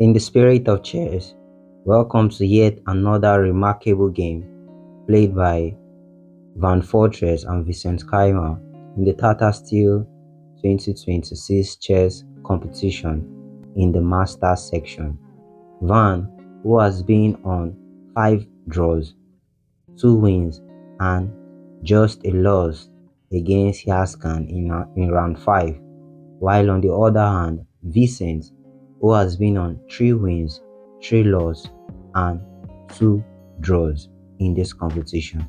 In the spirit of chess, welcome to yet another remarkable game played by vanforeest and vincentkeymer in the Tata Steel 2026 chess competition in the Masters section. Van, who has been on 5 draws, 2 wins and just a loss against Yaskan in round 5, while on the other hand, Vincent, who has been on 3 wins, 3 losses, and 2 draws in this competition.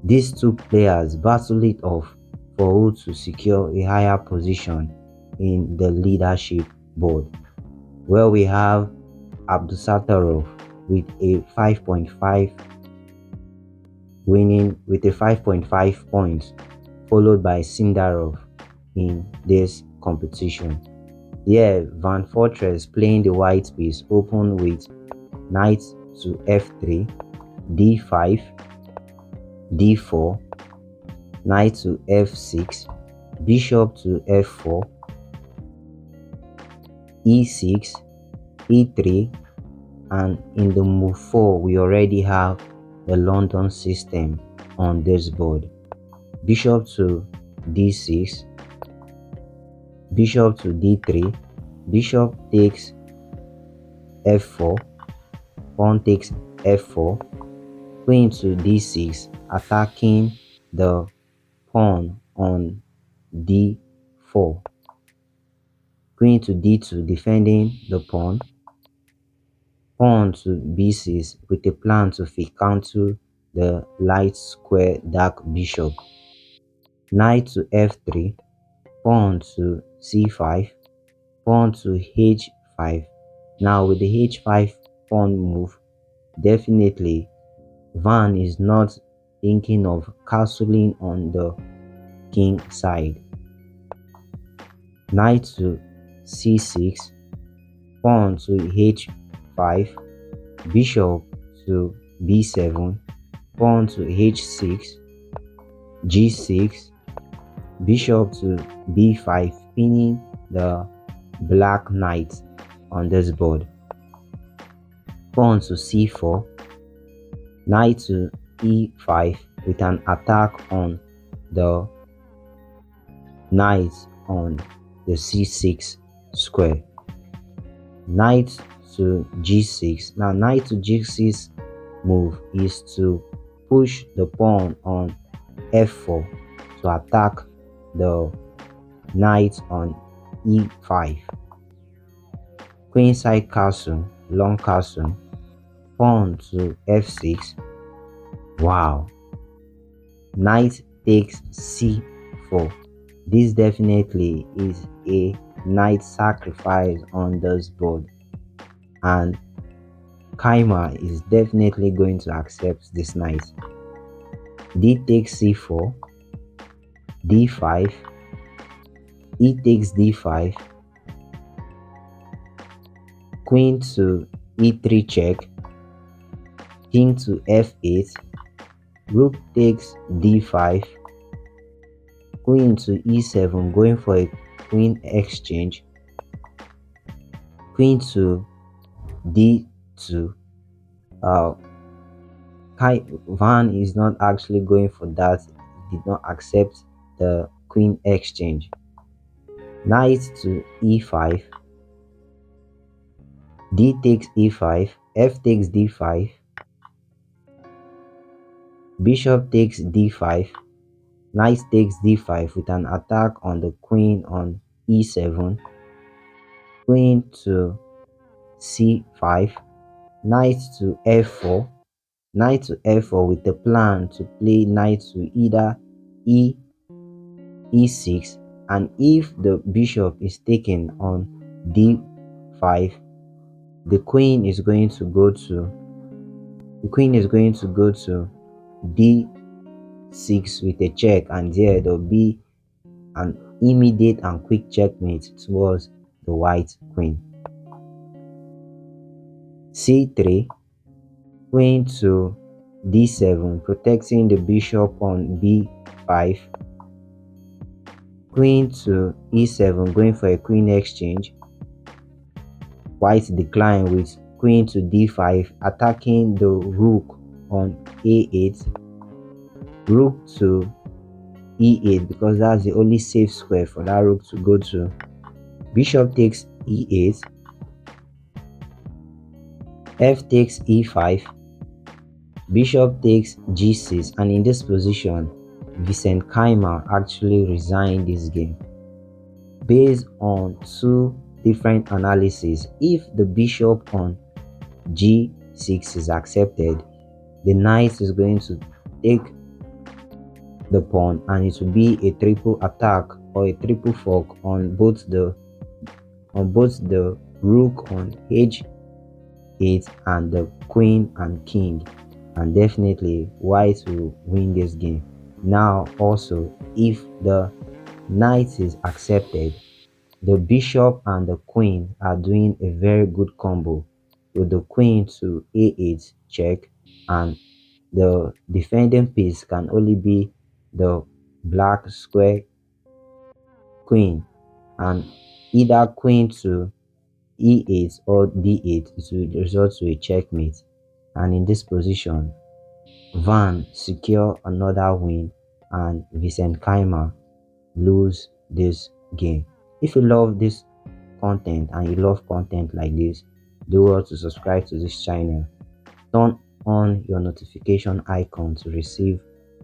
These two players battle it off for who to secure a higher position in the leadership board, where we have Abdusattorov with a 5.5 winning with a 5.5 points, followed by Sindarov in this competition. Here, vanforeest playing the white piece open with knight to f3, d5, d4, knight to f6, bishop to f4, e6, e3, and in the move 4 we already have the London system on this board. Bishop to d6, bishop to d3, bishop takes f4, pawn takes f4, queen to d6, attacking the pawn on d4, queen to d2, defending the pawn, pawn to b6 with a plan to counter the light square dark bishop, knight to f3, pawn to c5, pawn to h5. Now with the h5 pawn move, definitely Van is not thinking of castling on the king side. Knight to c6, pawn to h5, bishop to b7, pawn to h6, g6, bishop to b5, pinning the black knight on this board. Pawn to c4, knight to e5 with an attack on the knight on the c6 square. Knight to g6. Now knight to g6 move is to push the pawn on f4 to attack the knight on e5. Queenside castle, long castle, pawn to f6. Wow. Knight takes c4. This definitely is a knight sacrifice on this board, and Keymer is definitely going to accept this knight. D takes c4, d5, e takes d5, queen to e3 check, king to f8, rook takes d5, queen to e7 going for a queen exchange, queen to d2. Van is not actually going for that, did not accept the queen exchange. Knight to e5, d takes e5, f takes d5, bishop takes d5, knight takes d5 with an attack on the queen on e7, queen to c5, knight to f4, knight to f4 with the plan to play knight to either e6, and if the bishop is taken on d5, the queen is going to go to d6 with a check, and there will be an immediate and quick checkmate towards the white queen. c3, queen to d7, protecting the bishop on b5, queen to e7 going for a queen exchange, White decline with queen to d5, attacking the rook on a8, rook to e8 because that's the only safe square for that rook to go to. Bishop takes e8, f takes e5, bishop takes g6, and in this position Vincentkeymer actually resigned this game. Based on two different analyses, if the bishop on g6 is accepted, the knight is going to take the pawn and it will be a triple attack or a triple fork on both the rook on h8 and the queen and king, and definitely white will win this game. Now also, if the knight is accepted, the bishop and the queen are doing a very good combo with the queen to a8 check, and the defending piece can only be the black square queen, and either queen to e8 or d8 it will result to a checkmate. And in this position, Van secure another win and Vincentkeymer lose this game. If you love this content and you love content like this, do well to subscribe to this channel. Turn on your notification icon to receive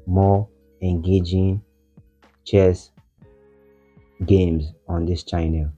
more engaging chess games on this channel.